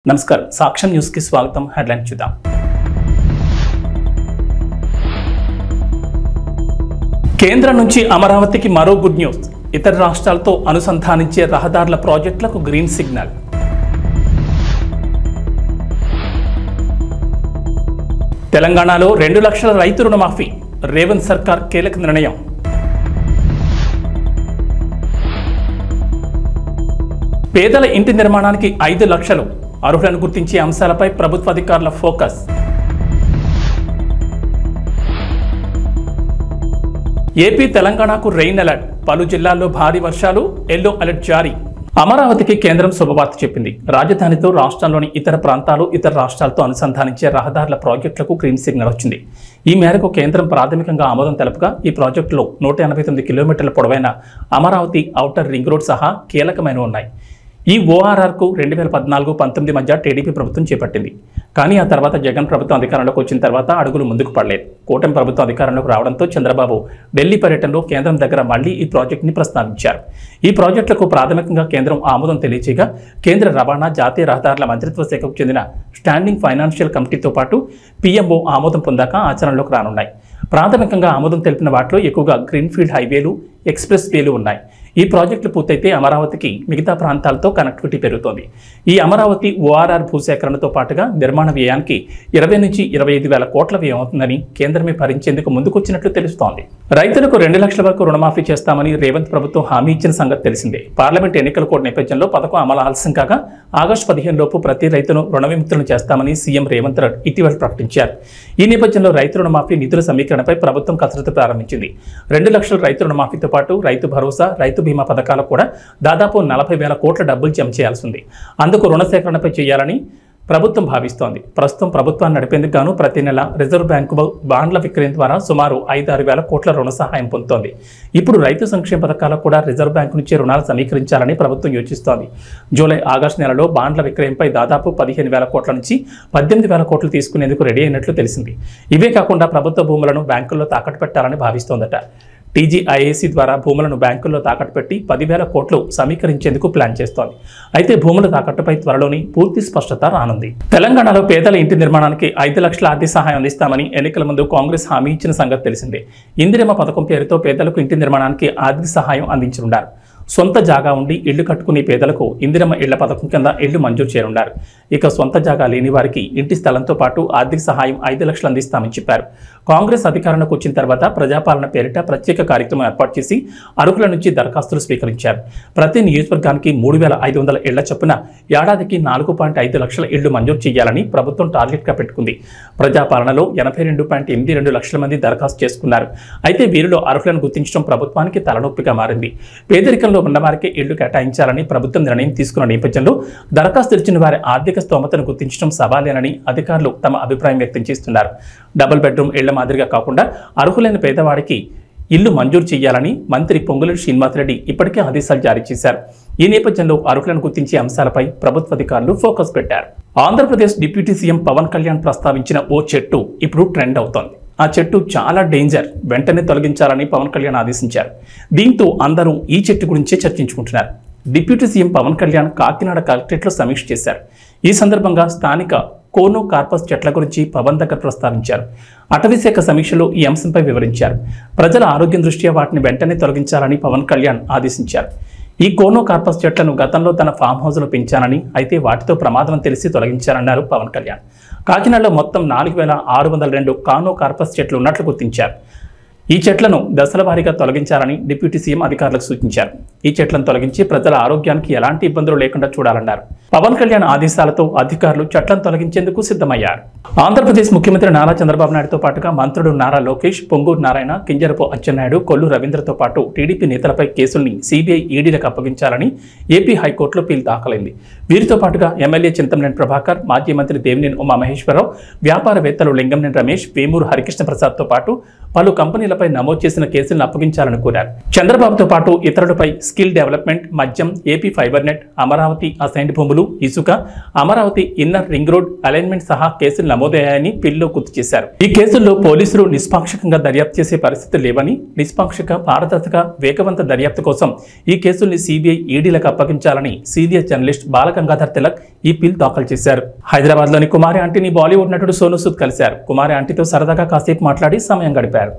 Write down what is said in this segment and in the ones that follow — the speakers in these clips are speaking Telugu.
నమస్కారం సాక్ష్యం న్యూస్ కి స్వాగతం. హెడ్లైన్ చూద్దాం. కేంద్రం నుంచి అమరావతికి మరో గుడ్ న్యూస్. ఇతర రాష్ట్రాలతో అనుసంధానించే రహదారుల ప్రాజెక్టులకు గ్రీన్ సిగ్నల్. తెలంగాణలో 2 లక్షల రైతు రుణమాఫీ. రేవంత్ సర్కార్ కీలక నిర్ణయం. పేదల ఇంటి నిర్మాణానికి 5 లక్షలు. అర్హులను గుర్తించే అంశాలపై ప్రభుత్వ అధికారుల ఫోకస్. ఏపీ తెలంగాణకు రెయిన్ అలర్ట్. పలు జిల్లాల్లో భారీ వర్షాలు, ఎల్లో అలర్ట్ జారీ. అమరావతికి కేంద్రం శుభవార్త చెప్పింది. రాజధానితో రాష్ట్రంలోని ఇతర ప్రాంతాలు, ఇతర రాష్ట్రాలతో అనుసంధానించే రహదారుల ప్రాజెక్టులకు గ్రీన్ సిగ్నల్ వచ్చింది. ఈ మేరకు కేంద్రం ప్రాథమికంగా ఆమోదం తెలుపగా ఈ ప్రాజెక్టులో 189 కిలోమీటర్ల పొడవైన అమరావతి ఔటర్ రింగ్ రోడ్ సహా కీలకమైనవి ఉన్నాయి. ఈ ఓఆర్ఆర్కు 2014-19 మధ్య టీడీపీ ప్రభుత్వం చేపట్టింది. కానీ ఆ తర్వాత జగన్ ప్రభుత్వం అధికారంలోకి వచ్చిన తర్వాత అడుగులు ముందుకు పడలేదు. కూటమి ప్రభుత్వం అధికారంలోకి రావడంతో చంద్రబాబు ఢిల్లీ పర్యటనలో కేంద్రం దగ్గర మళ్లీ ఈ ప్రాజెక్టుని ప్రస్తావించారు. ఈ ప్రాజెక్టులకు ప్రాథమికంగా కేంద్రం ఆమోదం తెలియచేయగా కేంద్ర రవాణా, జాతీయ రహదారుల మంత్రిత్వ శాఖకు చెందిన స్టాండింగ్ ఫైనాన్షియల్ కమిటీతో పాటు పీఎంఓ ఆమోదం పొందాక ఆచరణలోకి రానున్నాయి. ప్రాథమికంగా ఆమోదం తెలిపిన వాటిలో ఎక్కువగా గ్రీన్ఫీల్డ్ హైవేలు, ఎక్స్ప్రెస్ వేలు ఉన్నాయి. ఈ ప్రాజెక్టులు పూర్తయితే అమరావతికి మిగతా ప్రాంతాలతో కనెక్టివిటీ పెరుగుతోంది. ఈ అమరావతి ఓఆర్ఆర్ భూసేకరణతో పాటుగా నిర్మాణ వ్యయానికి 20 నుంచి 25 వేల కోట్ల వ్యయం అవుతుందని కేంద్రమే భరించేందుకు ముందుకొచ్చినట్లు తెలుస్తోంది. రైతులకు 2 లక్షల వరకు రుణమాఫీ చేస్తామని రేవంత్ ప్రభుత్వం హామీ ఇచ్చిన సంగతి తెలిసిందే. పార్లమెంట్ ఎన్నికల కోడ్ నేపథ్యంలో పథకం అమలు ఆలస్యం కాగా ఆగస్టు 15 లోపు ప్రతి రైతును రుణ విముక్తులను చేస్తామని సీఎం రేవంత్ ఇటీవల ప్రకటించారు. ఈ నేపథ్యంలో రైతు రుణమాఫీ నిధుల సమీకరణపై ప్రభుత్వం కసరత్తు ప్రారంభించింది. 2 లక్షల రైతు రుణమాఫీతో పాటు రైతు భరోసా, రైతు బీమా పథకాలకు కూడా దాదాపు 40 వేల కోట్ల డబ్బులు జమ చేయాల్సి ఉంది. అందుకు రుణ సేకరణపై చేయాలని ప్రభుత్వం భావిస్తోంది. ప్రస్తుతం ప్రభుత్వాన్ని నడిపేందుకు గాను ప్రతి నెల రిజర్వ్ బ్యాంకు బాండ్ల విక్రయం ద్వారా సుమారు 5-6 వేల కోట్ల రుణ సహాయం పొందుతోంది. ఇప్పుడు రైతు సంక్షేమ పథకాలకు కూడా రిజర్వ్ బ్యాంకు నుంచి రుణాలు సమీకరించాలని ప్రభుత్వం యోచిస్తోంది. జూలై, ఆగస్టు నెలలో బాండ్ల విక్రయంపై దాదాపు 15 వేల కోట్ల నుంచి 18 వేల కోట్లు తీసుకునేందుకు రెడీ అయినట్లు తెలిసింది. ఇవే కాకుండా ప్రభుత్వ భూములను బ్యాంకుల్లో తాకట్టు పెట్టాలని భావిస్తోందట. టీజీఐఏసీ ద్వారా భూములను బ్యాంకుల్లో తాకట్టు పెట్టి 10,000 కోట్లు సమీకరించేందుకు ప్లాన్ చేస్తోంది. అయితే భూముల తాకట్టుపై త్వరలోని పూర్తి స్పష్టత రానుంది. తెలంగాణలో పేదల ఇంటి నిర్మాణానికి 5 లక్షల ఆర్థిక సహాయం అందిస్తామని ఎన్నికల ముందు కాంగ్రెస్ హామీ ఇచ్చిన సంగతి తెలిసిందే. ఇందిరమ్మ పథకం పేరుతో పేదలకు ఇంటి నిర్మాణానికి ఆర్థిక సహాయం అందించనున్నారు. సొంత జాగా ఉండి ఇళ్లు కట్టుకునే పేదలకు ఇందిరమ్మ ఇళ్ల పథకం కింద ఇళ్లు మంజూరు చేయనున్నారు. ఇక సొంత జాగా లేని వారికి ఇంటి స్థలంతో పాటు ఆర్థిక సహాయం 5 లక్షలు అందిస్తామని చెప్పారు. కాంగ్రెస్ అధికారంలోకి వచ్చిన తర్వాత ప్రజాపాలన పేరిట ప్రత్యేక కార్యక్రమం ఏర్పాటు చేసి అర్హుల నుంచి దరఖాస్తులు స్వీకరించారు. ప్రతి నియోజకవర్గానికి 3,500 ఇళ్ల చొప్పున ఏడాదికి 4.5 లక్షల ఇళ్లు మంజూరు చేయాలని ప్రభుత్వం టార్గెట్గా పెట్టుకుంది. ప్రజాపాలనలో 82.82 లక్షల మంది దరఖాస్తు చేసుకున్నారు. అయితే వీరిలో అర్హులను గుర్తించడం ప్రభుత్వానికి తలనొప్పిగా మారింది. పేదరికంలో ఉన్నవారికి ఇళ్లు కేటాయించాలని ప్రభుత్వం నిర్ణయం తీసుకున్న నేపథ్యంలో దరఖాస్తు ఇచ్చిన వారి ఆర్థిక స్తోమతను గుర్తించడం సవాలేనని అధికారులు తమ అభిప్రాయం వ్యక్తం చేస్తున్నారు. డబుల్ బెడ్రూమ్ ఇళ్ల మాదిరిగా కాకుండా అర్హులైన పేదవాడికి ఇల్లు మంజూరు చేయాలని మంత్రి పొంగులేటి శ్రీనివాసరెడ్డి ఇప్పటికే ఆదేశాలు జారీ చేశారు. ఈ నేపథ్యంలో అర్హులను గుర్తించే అంశాలపై ప్రభుత్వ అధికారులు ఫోకస్ పెట్టారు. ఆంధ్రప్రదేశ్ డిప్యూటీ సీఎం పవన్ కళ్యాణ్ ప్రస్తావించిన ఓ చెట్టు ఇప్పుడు ట్రెండ్ అవుతోంది. ఆ చెట్టు చాలా డేంజర్, వెంటనే తొలగించాలని పవన్ కళ్యాణ్ ఆదేశించారు. దీంతో అందరూ ఈ చెట్టు గురించే చర్చించుకుంటున్నారు. డిప్యూటీ సీఎం పవన్ కళ్యాణ్ కాకినాడ కలెక్టరేట్లో సమీక్ష చేశారు. ఈ సందర్భంగా స్థానిక కోనో కార్పస్ చెట్ల గురించి పవన్ దగ్గర ప్రస్తావించారు. అటవీశాఖ సమీక్షలో ఈ అంశంపై వివరించారు. ప్రజల ఆరోగ్యం దృష్ట్యా వాటిని వెంటనే తొలగించాలని పవన్ కళ్యాణ్ ఆదేశించారు. ఈ కోనో కార్పస్ చెట్లను గతంలో తన ఫామ్ హౌస్లో పెంచానని, అయితే వాటితో ప్రమాదం తెలిసి తొలగించారన్నారు పవన్ కళ్యాణ్. కాకినాడలో మొత్తం 4,602 కానో కార్పస్ చెట్లు ఉన్నట్లు గుర్తించారు. ఈ చెట్లను దశల వారీగా తొలగించాలని డిప్యూటీ సీఎం అధికారులకు సూచించారు. ఈ చెట్లను తొలగించి ప్రజల ఆరోగ్యానికి ఎలాంటి ఇబ్బందులు లేకుండా చూడాలన్నారు. పవన్ కళ్యాణ్ ఆదేశాలతో అధికారులు చెట్లను తొలగించేందుకు సిద్ధమయ్యారు. ఆంధ్రప్రదేశ్ ముఖ్యమంత్రి నారా చంద్రబాబు నాయుడుతో పాటుగా మంత్రులు నారా లోకేష్, పొంగూరు నారాయణ, కింజరపు అచ్చెన్నాయుడు, కొల్లు రవీంద్రతో పాటు టీడీపీ నేతలపై కేసుల్ని సిబిఐ, ఈడీలకు అప్పగించాలని ఏపీ హైకోర్టులో పిల్ దాఖలైంది. వీరితో పాటుగా ఎమ్మెల్యే చింతమనేని ప్రభాకర్, మాజీ మంత్రి దేవినేని ఉమామహేశ్వరరావు, వ్యాపారవేత్తలు లింగంనేని రమేష్, వేమూరు హరికృష్ణ ప్రసాద్తో పాటు పలు కంపెనీలపై నమోదు చేసిన కేసులను అప్పగించాలని కోరారు. చంద్రబాబుతో పాటు ఇతరులపై స్కిల్ డెవలప్మెంట్, మద్యం, AP fibre net, Amaravati assigned భూములు, భూములు, ఇసుక, Amaravati inner ring road alignment సహా కేసులు నమోదయ్యాయని పిల్లో గుర్తు చేశారు. ఈ కేసుల్లో పోలీసులు నిష్పాక్షికంగా దర్యాప్తు చేసే పరిస్థితి లేవని, నిష్పాక్షిక, పారదర్శక, వేగవంత దర్యాప్తు కోసం ఈ కేసుల్ని సిబిఐ, ఈడీలకు అప్పగించాలని సీనియర్ జర్నలిస్ట్ బాలగంగాధర్ తిలక్ ఈ పిల్ దాఖలు చేశారు. హైదరాబాద్ లోని కుమారి ఆంటీని బాలీవుడ్ నటుడు సోనూ సూద్ కలిశారు. కుమారి ఆంటీతో సరదాగా కాసేపు మాట్లాడి సమయం గడిపారు.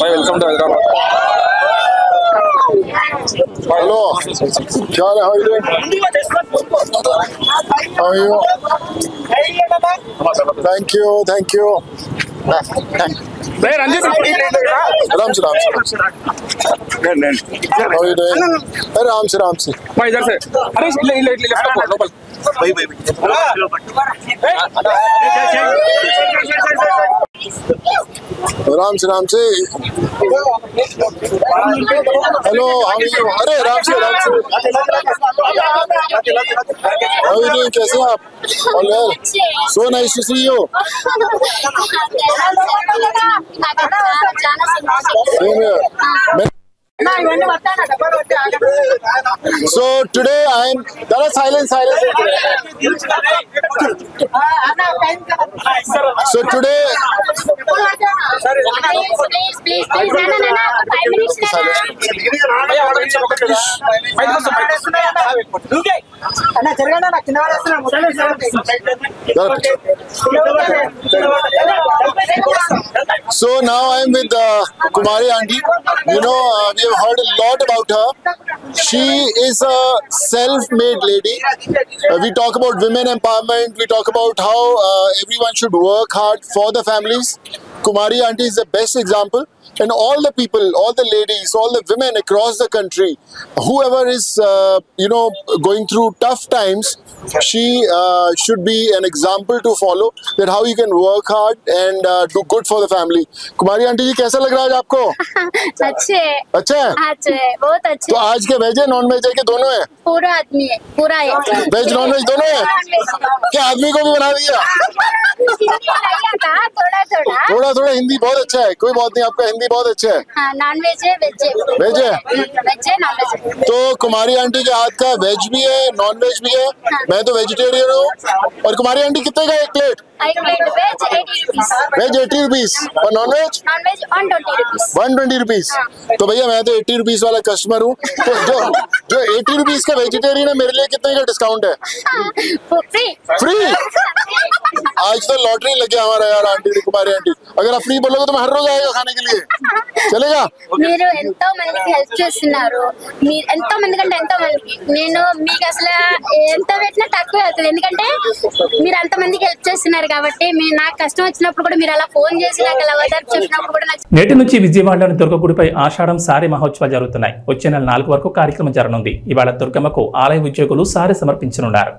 Welcome to Hyderabad. Hello. How are you doing? How are you? Thank you. Ram se. How are you doing? Ram se. इधर से अरे ले लोकल भाई राम से हेलो हाउ आर यू अरे राम से हाउ आर यू डूइंग कैसे हैं आप all well so nice to see you same here So today I am silence. So today please So now I am with Kumari aunty. You know, we have heard a lot about her. She is a self-made lady. We talk about women empowerment. We talk about how everyone should work hard for the families. Kumari aunty is the best example. And all the people, all the ladies, all the women across the country, whoever is, going through tough times, she should be an example to follow, that how you can work hard and do good for the family. Kumari aunty जी कैसा लग रहा है आज आपको? अच्छे अच्छा है? बहुत अच्छे। तो आज के वेज है नॉन वेज है कि दोनों है? पूरा आदमी है, पूरा है। वेज नॉन वेज दोनों है? क्या आदमी को भी बना दिया? थोड़ा हिंदी बहुत अच्छा है, कोई बात नहीं, आपका हिंदी बहुत अच्छा है। नॉन वेज है, वेज है, वेज है, नॉन वेज है। तो कुमारी आंटी के हाथ का वेज भी है, नॉन वेज भी है। मैं तो वेजिटेरियन हूँ। और कुमारी आंटी कितने का एक प्लेट? एक plate veg 80 rupees, veg 80 rupees और नॉन वेज 120 रुपीस। 120 रुपीस। तो भैया मैं तो 80 रुपीस वाला कस्टमर हूँ, तो जो 80 रुपीस का वेजिटेरियन है, मेरे लिए कितने का डिस्काउंट है? फ्री। आज तो लॉटरी लग गया हमारा यार आंटी, कुमारी आंटी। अगर आप फ्री बोलोगे तो मैं हर रोज आएगा खाने के लिए, चलेगा? మీరు ఎంతో మందికి హెల్ప్ చేస్తున్నారు, మీరు ఎంతో మంది కంటే ఎంతో మందికి, నేను మీకు అసలు ఎంత పెట్టినా తక్కువ అవుతుంది, ఎందుకంటే మీరు అంత మందికి హెల్ప్ చేస్తున్నారు కాబట్టి. మీరు నాకు కష్టం వచ్చినప్పుడు కూడా మీరు అలా ఫోన్ చేసి నాకు అలా ఓదార్పు చెప్పినప్పుడు కూడా నాకు. నేటి నుంచి విజయవాడలోని దుర్గగుడిపై ఆషాఢం సారీ మహోత్సవాలు జరుగుతున్నాయి. వచ్చే నెల 4 వరకు కార్యక్రమం జరగనుంది. ఇవాళ దుర్గమ్మకు ఆలయ ఉద్యోగులు సారీ సమర్పించనున్నారు.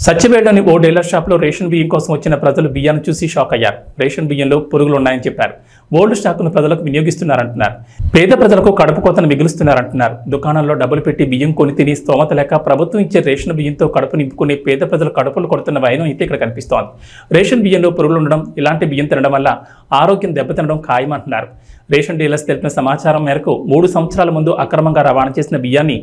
సత్యవేడలోని ఓ డీలర్ షాప్లో రేషన్ బియ్యం కోసం వచ్చిన ప్రజలు బియ్యాన్ని చూసి షాక్ అయ్యారు. రేషన్ బియ్యంలో పురుగులు ఉన్నాయని చెప్పారు. ఓల్డ్ స్టాక్ను ప్రజలకు వినియోగిస్తున్నారంటున్నారు. పేద ప్రజలకు కడుపు కోతను మిగులుస్తున్నారంటున్నారు. దుకాణాల్లో డబ్బులు పెట్టి బియ్యం కొని తిని స్తోమత లేక ప్రభుత్వం ఇచ్చే రేషన్ బియ్యంతో కడుపు నింపుకునే పేద ప్రజలు కడుపులు కొడుతున్న వైనం అయితే ఇక్కడ కనిపిస్తోంది. రేషన్ బియ్యంలో పురుగులు ఉండడం, ఇలాంటి బియ్యం తినడం వల్ల ఆరోగ్యం దెబ్బతినడం ఖాయమంటున్నారు. రేషన్ డీలర్స్ తెలిపిన సమాచారం మేరకు 3 సంవత్సరాల ముందు అక్రమంగా రవాణా చేసిన బియ్యాన్ని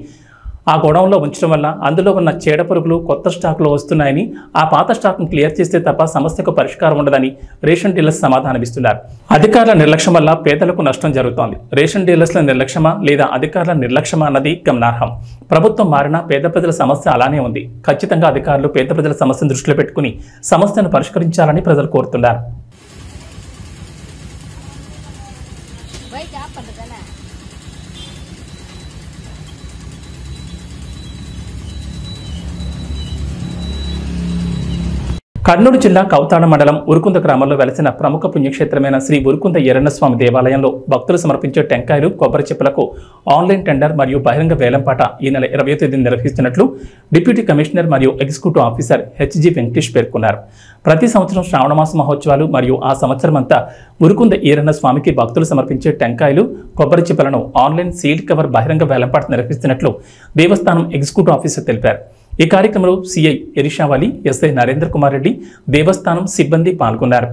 ఆ గోడౌన్లో ఉంచడం వల్ల అందులో ఉన్న చీడ పురుగులు కొత్త స్టాక్లో వస్తున్నాయని, ఆ పాత స్టాక్ను క్లియర్ చేస్తే తప్ప సమస్యకు పరిష్కారం ఉండదని రేషన్ డీలర్స్ సమాధానమిస్తున్నారు. అధికారుల నిర్లక్ష్యం వల్ల పేదలకు నష్టం జరుగుతోంది. రేషన్ డీలర్స్ల నిర్లక్ష్యమా లేదా అధికారుల నిర్లక్ష్యమా అన్నది గమనార్హం. ప్రభుత్వం మారినా పేద ప్రజల సమస్య అలానే ఉంది. ఖచ్చితంగా అధికారులు పేద ప్రజల సమస్యను దృష్టిలో పెట్టుకుని సమస్యను పరిష్కరించాలని ప్రజలు కోరుతున్నారు. కర్నూలు జిల్లా కౌతాడ మండలం ఉరుకుంద గ్రామంలో వెలసిన ప్రముఖ పుణ్యక్షేత్రమైన శ్రీ ఉరుకుంద ఎర్రన్నస్వామి దేవాలయంలో భక్తులు సమర్పించే టెంకాయలు కొబ్బరి చెప్పులకు ఆన్లైన్ టెండర్ మరియు బహిరంగ వేలంపాట ఈ నెల 20వ తేదీన నిర్వహిస్తున్నట్లు డిప్యూటీ కమిషనర్ మరియు ఎగ్జిక్యూటివ్ ఆఫీసర్ హెచ్జి వెంకటేష్ పేర్కొన్నారు. ప్రతి సంవత్సరం శ్రావణమాస మహోత్సవాలు మరియు ఆ సంవత్సరం అంతా ఉరుకుంద ఈరన్నస్వామికి భక్తులు సమర్పించే టెంకాయలు కొబ్బరి చెప్పులను ఆన్లైన్ సీల్డ్ కవర్ బహిరంగ వేలంపాట నిర్వహిస్తున్నట్లు దేవస్థానం ఎగ్జిక్యూటివ్ ఆఫీసర్ తెలిపారు. ఈ కార్యక్రమంలో సిఐ ఎరిషావాలి, ఎస్ఐ నరేంద్ర కుమార్ రెడ్డి, దేవస్థానం సిబ్బంది పాల్గొన్నారు.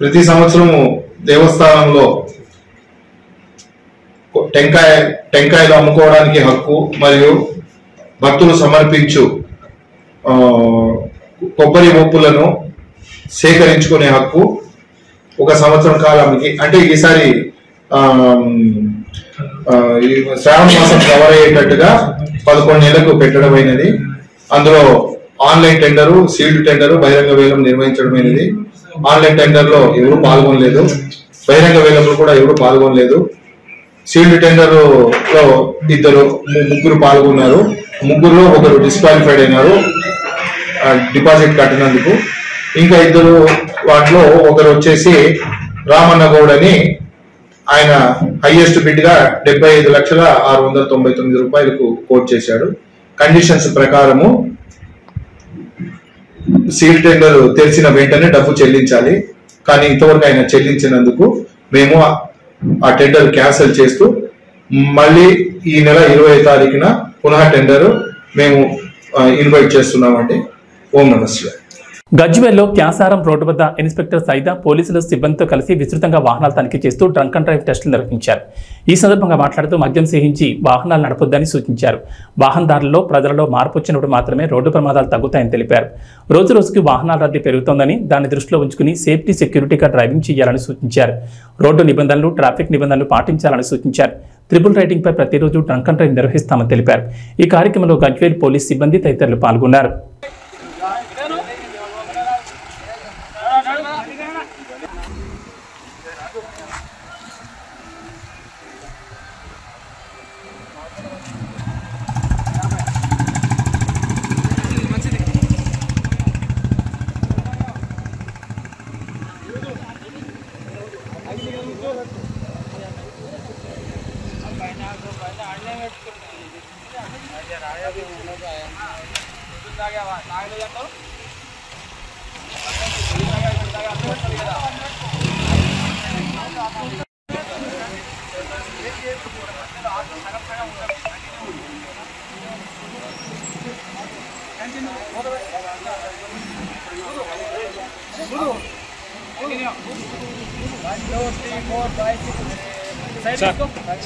ప్రతి సంవత్సరము దేవస్థానంలో టెంకాయలు అమ్ముకోవడానికి హక్కు మరియు భక్తులు సమర్పించు కొబ్బరి ఒప్పులను సేకరించుకునే హక్కు ఒక సంవత్సరం కాలానికి, అంటే ఈసారి శ్రావణ మాసం కవర్ అయ్యేటట్టుగా 11 నెలలకు పెట్టడమైనది. అందులో ఆన్లైన్ టెండరు, సీల్డ్ టెండరు, బహిరంగ వేలం నిర్వహించడమైనది. ఆన్లైన్ టెండర్లో ఎవరు పాల్గొనలేదు, బహిరంగ వేలంలో కూడా ఎవరు పాల్గొనలేదు. సీల్డ్ టెండర్ లో ముగ్గురు పాల్గొన్నారు. ముగ్గురులో ఒకరు డిస్క్వాలిఫైడ్ అయినారు డిపాజిట్ కట్టినందుకు. ఇంకా ఇద్దరు వాటిలో ఒకరు వచ్చేసి రామన్న గౌడ్ అని, ఆయన హైయెస్ట్ బిడ్ గా 75,699,000 రూపాయలకు కోట్ చేశాడు. కండిషన్స్ ప్రకారము సీల్డ్ టెండర్ తెలిసిన వెంటనే డబ్బు చెల్లించాలి. కానీ ఇంతవరకు ఆయన చెల్లించినందుకు మేము ఆ టెండర్ క్యాన్సిల్ చేస్తూ మళ్ళీ ఈ నెల 20వ తారీఖున పునః టెండర్ మేము ఇన్వైట్ చేస్తున్నామండి. ఓం నమస్తే. గజ్వేల్లో క్యాసారం రోడ్డు వద్ద ఇన్స్పెక్టర్ సైదా పోలీసులు సిబ్బందితో కలిసి విస్తృతంగా వాహనాలు తనిఖీ చేస్తూ డ్రంక్ అండ్ డ్రైవ్ టెస్టులు నిర్వహించారు. ఈ సందర్భంగా మాట్లాడుతూ మద్యం సేవించి వాహనాలు నడపొద్దని సూచించారు. వాహనదారుల్లో ప్రజలలో మార్పు వచ్చినప్పుడు మాత్రమే రోడ్డు ప్రమాదాలు తగ్గుతాయని తెలిపారు. రోజు రోజుకి వాహనాల రద్దీ పెరుగుతోందని దాన్ని దృష్టిలో ఉంచుకుని సేఫ్టీ సెక్యూరిటీగా డ్రైవింగ్ చేయాలని సూచించారు. రోడ్డు నిబంధనలు, ట్రాఫిక్ నిబంధనలు పాటించాలని సూచించారు. ట్రిపుల్ రైడింగ్ పై ప్రతిరోజు డ్రంక్ అండ్ డ్రైవ్ నిర్వహిస్తామని తెలిపారు. ఈ కార్యక్రమంలో గజ్వేల్ పోలీస్ సిబ్బంది తదితరులు పాల్గొన్నారు.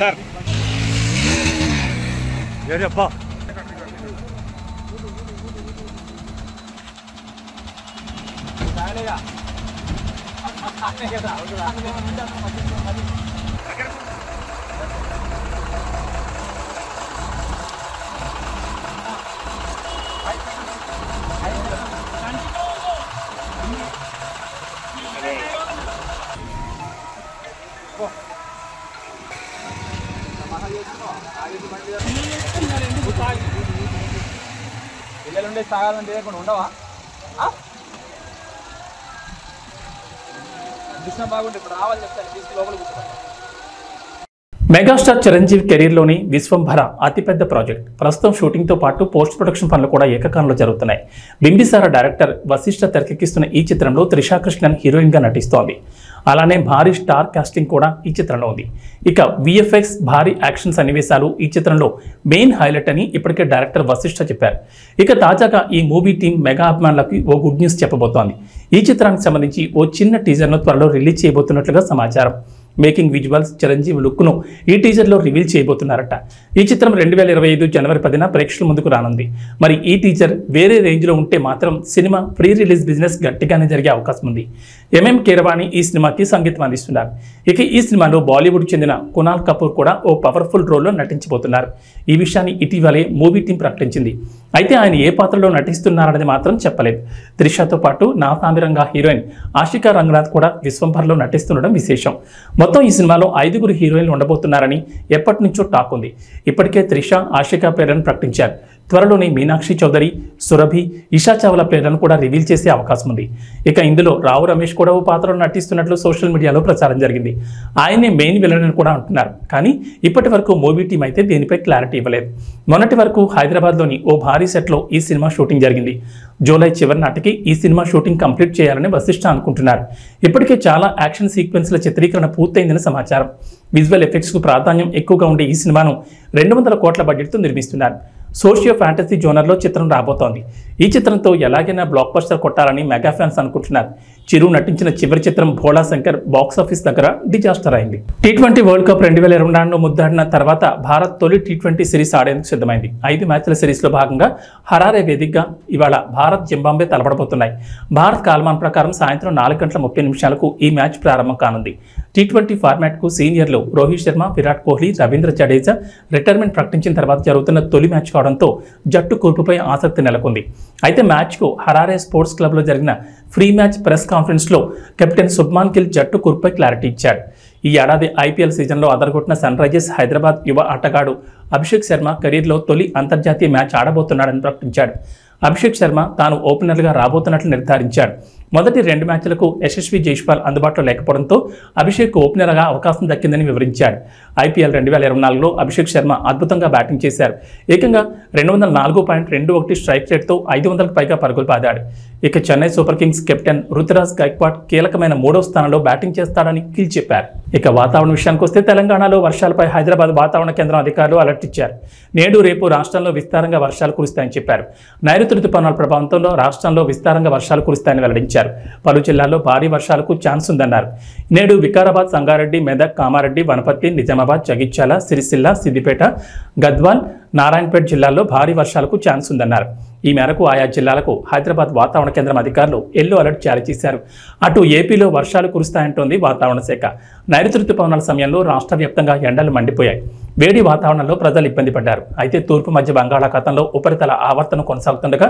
సార్ ఏరియప్పా పిల్లలుండే తాగాలంటే లేకుండా ఉండవా? దృష్టి బాగుంటే ఇప్పుడు రావాలి చెప్తాను, తీసుకు లోపల కూర్చోవాలి. మెగాస్టార్ చిరంజీవి కెరీర్లోని విశ్వంభర అతిపెద్ద ప్రాజెక్ట్. ప్రస్తుతం షూటింగ్తో పాటు పోస్ట్ ప్రొడక్షన్ పనులు కూడా ఏకకాలంలో జరుగుతున్నాయి. బింబిసార డైరెక్టర్ వశిష్ఠ తెరకెక్కిస్తున్న ఈ చిత్రంలో త్రిషా కృష్ణన్ హీరోయిన్గా నటిస్తోంది. అలానే భారీ స్టార్ కాస్టింగ్ కూడా ఈ చిత్రంలో ఉంది. ఇక విఎఫ్ఎక్స్, భారీ యాక్షన్ సన్నివేశాలు ఈ చిత్రంలో మెయిన్ హైలైట్ అని ఇప్పటికే డైరెక్టర్ వశిష్ఠ చెప్పారు. ఇక తాజాగా ఈ మూవీ టీం మెగా అభిమానులకు ఓ గుడ్ న్యూస్ చెప్పబోతోంది. ఈ చిత్రానికి సంబంధించి ఓ చిన్న టీజర్ను త్వరలో రిలీజ్ చేయబోతున్నట్లుగా సమాచారం. మేకింగ్ విజువల్స్, చిరంజీవి లుక్ను ఈ టీజర్లో రివీల్ చేయబోతున్నారట. ఈ చిత్రం 2025 జనవరి 10న ప్రేక్షకుల ముందుకు రానుంది. మరి ఈ టీజర్ వేరే రేంజ్లో ఉంటే మాత్రం సినిమా ప్రీ రిలీజ్ బిజినెస్ గట్టిగానే జరిగే అవకాశం ఉంది. ఎంఎం కీరవాణి ఈ సినిమాకి సంగీతం అందిస్తున్నారు. ఇక ఈ సినిమాలో బాలీవుడ్ చెందిన కునాల్ కపూర్ కూడా ఓ పవర్ఫుల్ రోల్లో నటించబోతున్నారు. ఈ విషయాన్ని ఇటీవలే మూవీ టీం ప్రకటించింది. అయితే ఆయన ఏ పాత్రలో నటిస్తున్నారనేది మాత్రం చెప్పలేదు. త్రిషతో పాటు నా సామిరంగా హీరోయిన్ ఆషికా రంగనాథ్ కూడా విశ్వంభర్లో నటిస్తుండడం విశేషం. మొత్తం ఈ సినిమాలో 5 హీరోయిన్లు ఉండబోతున్నారని ఎప్పటి నుంచో టాక్ ఉంది. ఇప్పటికే త్రిష, ఆషికా పేర్లను ప్రకటించారు. త్వరలోనే మీనాక్షి చౌదరి, సురభి, ఇషా చావ్లా పేర్లను కూడా రివీల్ చేసే అవకాశం ఉంది. ఇక ఇందులో రావు రమేష్ కూడా ఓ పాత్రలో నటిస్తున్నట్లు సోషల్ మీడియాలో ప్రచారం జరిగింది. ఆయనే మెయిన్ విలన్ అని కూడా అంటున్నారు. కానీ ఇప్పటి వరకు మూవీ టీం అయితే దీనిపై క్లారిటీ ఇవ్వలేదు. మొన్నటి వరకు హైదరాబాద్లోని ఓ భారీ సెట్లో ఈ సినిమా షూటింగ్ జరిగింది. జూలై చివరి నాటికి ఈ సినిమా షూటింగ్ కంప్లీట్ చేయాలని వశిష్ఠ అనుకుంటున్నారు. ఇప్పటికే చాలా యాక్షన్ సీక్వెన్స్ల చిత్రీకరణ పూర్తయిందని సమాచారం. విజువల్ ఎఫెక్ట్స్కు ప్రాధాన్యం ఎక్కువగా ఉండే ఈ సినిమాను 200 కోట్ల బడ్జెట్తో నిర్మిస్తున్నారు. సోషియో ఫ్యాంటసీ జోనర్లో చిత్రం రాబోతోంది. ఈ చిత్రంతో ఎలాగైనా బ్లాక్ బస్టర్ కొట్టాలని మెగా ఫ్యాన్స్ అనుకుంటున్నారు. చిరు నటించిన చివరి చిత్రం భోళా శంకర్ బాక్సాఫీస్ దగ్గర డిజాస్టర్ అయింది. T20 వరల్డ్ కప్ 2024లో ముద్దాడిన తర్వాత భారత్ తొలి T20 సిరీస్ ఆడేందుకు సిద్ధమైంది. 5 మ్యాచ్ల సిరీస్లో భాగంగా హరారే వేదికగా ఇవాళ భారత్ జింబాబ్వే తలపడబోతున్నాయి. భారత్ కాలమానం ప్రకారం సాయంత్రం 4:30 ఈ మ్యాచ్ ప్రారంభం కానుంది. T20 ఫార్మాట్కు సీనియర్లు రోహిత్ శర్మ, విరాట్ కోహ్లీ, రవీంద్ర జడేజా రిటైర్మెంట్ ప్రకటించిన తర్వాత జరుగుతున్న తొలి మ్యాచ్ కావడంతో జట్టు కూర్పుపై ఆసక్తి నెలకొంది. అయితే మ్యాచ్కు హరారే స్పోర్ట్స్ క్లబ్లో జరిగిన ఫ్రీ మ్యాచ్ ప్రెస్ కాన్ఫరెన్స్లో కెప్టెన్ శుభ్మాన్ గిల్ జట్టు కూర్పుపై క్లారిటీ ఇచ్చాడు. ఈ ఏడాది IPL సీజన్లో అదరగొట్టిన సన్ రైజర్స్ హైదరాబాద్ యువ ఆటగాడు అభిషేక్ శర్మ కెరీర్లో తొలి అంతర్జాతీయ మ్యాచ్ ఆడబోతున్నాడని ప్రకటించాడు. అభిషేక్ శర్మ తాను ఓపెనర్గా రాబోతున్నట్లు నిర్ధారించాడు. మొదటి 2 మ్యాచ్లకు యశస్వి జైస్వాల్ అందుబాటులో లేకపోవడంతో అభిషేక్ ఓపెనర్గా అవకాశం దక్కిందని వివరించాడు. IPL 2024లో అభిషేక్ శర్మ అద్భుతంగా బ్యాటింగ్ చేశారు. ఏకంగా 204.21 స్ట్రైక్ రేట్తో 500కు పైగా పరుగులు పాదాడు. ఇక Chennai Super Kings captain Ruturaj Gaikwad కీలకమైన 3వ స్థానంలో బ్యాటింగ్ చేస్తాడని గిల్ చెప్పారు. ఇక వాతావరణ విషయానికి వస్తే తెలంగాణలో వర్షాలపై హైదరాబాద్ వాతావరణ కేంద్రం అధికారులు అలర్ట్ ఇచ్చారు. నేడు రేపు రాష్ట్రంలో విస్తారంగా వర్షాలు కురుస్తాయని చెప్పారు. నైరుతి రుతుపవనాల ప్రభావంతో రాష్ట్రంలో విస్తారంగా వర్షాలు కురుస్తాయని వెల్లడించారు. పలు జిల్లాల్లో భారీ వర్షాలకు ఛాన్స్ ఉందన్నారు. నేడు వికారాబాద్, సంగారెడ్డి, మెదక్, కామారెడ్డి, వనపర్తి, నిజామాబాద్, జగిత్యాల, సిరిసిల్ల, సిద్దిపేట, గద్వాల్, నారాయణపేట జిల్లాల్లో భారీ వర్షాలకు ఛాన్స్ ఉందన్నారు. ఈ మేరకు ఆయా జిల్లాలకు హైదరాబాద్ వాతావరణ కేంద్రం అధికారులు ఎల్లో అలర్ట్ జారీ చేశారు. అటు ఏపీలో వర్షాలు కురుస్తాయంటోంది వాతావరణ శాఖ. నైరుతి రుతుపవనాల సమయంలో రాష్ట్ర వ్యాప్తంగా ఎండలు మండిపోయాయి. వేడి వాతావరణంలో ప్రజలు ఇబ్బంది పడ్డారు. అయితే తూర్పు మధ్య బంగాళాఖాతంలో ఉపరితల ఆవర్తనం కొనసాగుతుండగా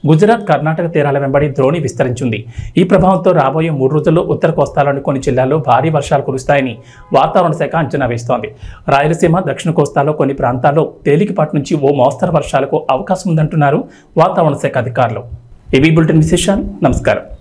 గుజరాత్, కర్ణాటక తీరాల వెంబడి ద్రోణి విస్తరించింది. ఈ ప్రభావంతో రాబోయే 3 రోజుల్లో ఉత్తర కోస్తాలోని కొన్ని జిల్లాల్లో భారీ వర్షాలు కురుస్తాయని వాతావరణ శాఖ అంచనా వేస్తోంది. రాయలసీమ, దక్షిణ కోస్తాలో కొన్ని ప్రాంతాల్లో తేలికపాటి నుంచి ఓ మోస్తరు వర్షాలకు అవకాశం ఉందంటున్నారు వాతావరణ శాఖ అధికారులు. ఏబీ బులెటిన్ విశేషాలు. నమస్కారం.